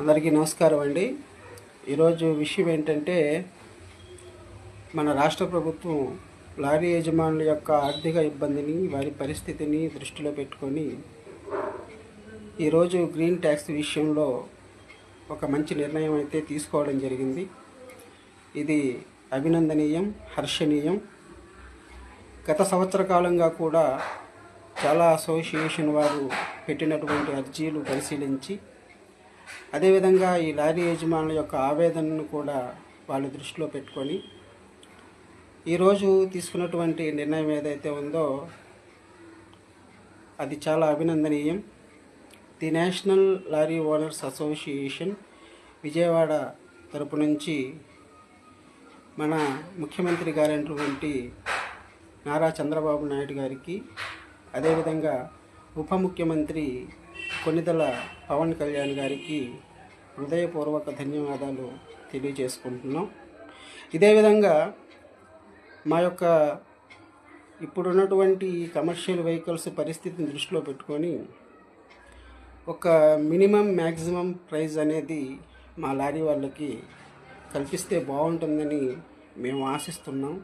అందరికీ నమస్కారం అండి. ఈరోజు విషయం ఏంటంటే, మన రాష్ట్ర ప్రభుత్వం లారీ యజమానుల యొక్క ఆర్థిక ఇబ్బందిని, వారి పరిస్థితిని దృష్టిలో పెట్టుకొని ఈరోజు గ్రీన్ ట్యాక్స్ విషయంలో ఒక మంచి నిర్ణయం అయితే తీసుకోవడం జరిగింది. ఇది అభినందనీయం, హర్షణీయం. గత సంవత్సర కాలంగా కూడా చాలా అసోసియేషన్ వారు పెట్టినటువంటి అర్జీలు పరిశీలించి, అదేవిధంగా ఈ లారీ యజమానుల యొక్క ఆవేదనను కూడా వాళ్ళు దృష్టిలో పెట్టుకొని ఈరోజు తీసుకున్నటువంటి నిర్ణయం ఏదైతే ఉందో అది చాలా అభినందనీయం. The national lorry owners association Vijayawada తరపు నుంచి మన ముఖ్యమంత్రి గారైనటువంటి నారా చంద్రబాబు నాయుడు గారికి, అదేవిధంగా ఉప ముఖ్యమంత్రి కొణిదెల పవన్ కళ్యాణ్ గారికి హృదయపూర్వక ధన్యవాదాలు తెలియజేసుకుంటున్నాం. ఇదే విధంగా మా యొక్క ఇప్పుడున్నటువంటి కమర్షియల్ వెహికల్స్ పరిస్థితిని దృష్టిలో పెట్టుకొని ఒక మినిమం మ్యాక్సిమం ప్రైస్ అనేది మా లారీ వాళ్ళకి కల్పిస్తే బాగుంటుందని మేము ఆశిస్తున్నాం.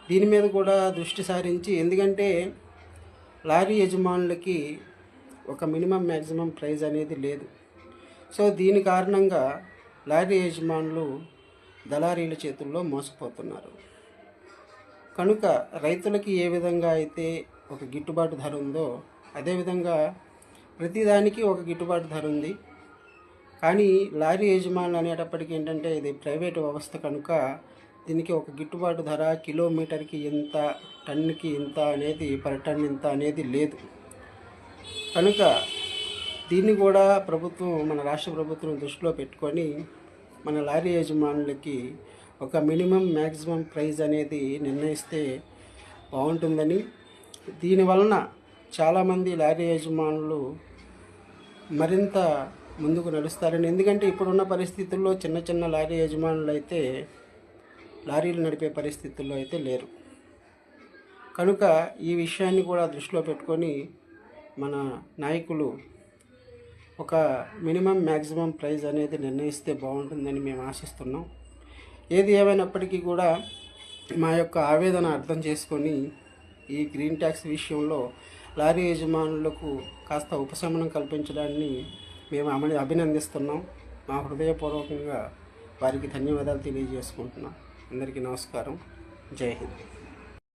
దీని మీద కూడా దృష్టి సారించి, ఎందుకంటే లారీ యజమానులకి ఒక మినిమం మ్యాక్సిమం ప్రైస్ అనేది లేదు. సో దీని కారణంగా లారీ యజమానులు దళారీల చేతుల్లో మోసపోతున్నారు. కనుక రైతులకి ఏ విధంగా అయితే ఒక గిట్టుబాటు ధర ఉందో, అదేవిధంగా ప్రతిదానికి ఒక గిట్టుబాటు ధర ఉంది. కానీ లారీ యజమానులు అనేటప్పటికీ ఏంటంటే, ఇది ప్రైవేటు వ్యవస్థ కనుక దీనికి ఒక గిట్టుబాటు ధర, కిలోమీటర్కి ఇంత, టన్నుకి ఇంత అనేది, పర్ టన్ ఇంత అనేది లేదు. కనుక దీన్ని కూడా ప్రభుత్వం, మన రాష్ట్ర ప్రభుత్వం దృష్టిలో పెట్టుకొని మన లారీ యజమానులకి ఒక మినిమం మ్యాక్సిమం ప్రైస్ అనేది నిర్ణయిస్తే బాగుంటుందని, దీనివలన చాలామంది లారీ యజమానులు మరింత ముందుకు నడుస్తారని. ఎందుకంటే ఇప్పుడున్న పరిస్థితుల్లో చిన్న చిన్న లారీ యజమానులు అయితే లారీలు నడిపే పరిస్థితుల్లో అయితే లేరు. కనుక ఈ విషయాన్ని కూడా దృష్టిలో పెట్టుకొని మన నాయకులు ఒక మినిమం మ్యాక్సిమం ప్రైస్ అనేది నిర్ణయిస్తే బాగుంటుందని మేము ఆశిస్తున్నాం. ఏది ఏమైనప్పటికీ కూడా మా యొక్క ఆవేదన అర్థం చేసుకొని ఈ గ్రీన్ ట్యాక్స్ విషయంలో లారీ యజమానులకు కాస్త ఉపశమనం కల్పించడాన్ని మేము అభినందిస్తున్నాం. మా హృదయపూర్వకంగా వారికి ధన్యవాదాలు తెలియజేసుకుంటున్నాం. అందరికీ నమస్కారం. జై హింద్.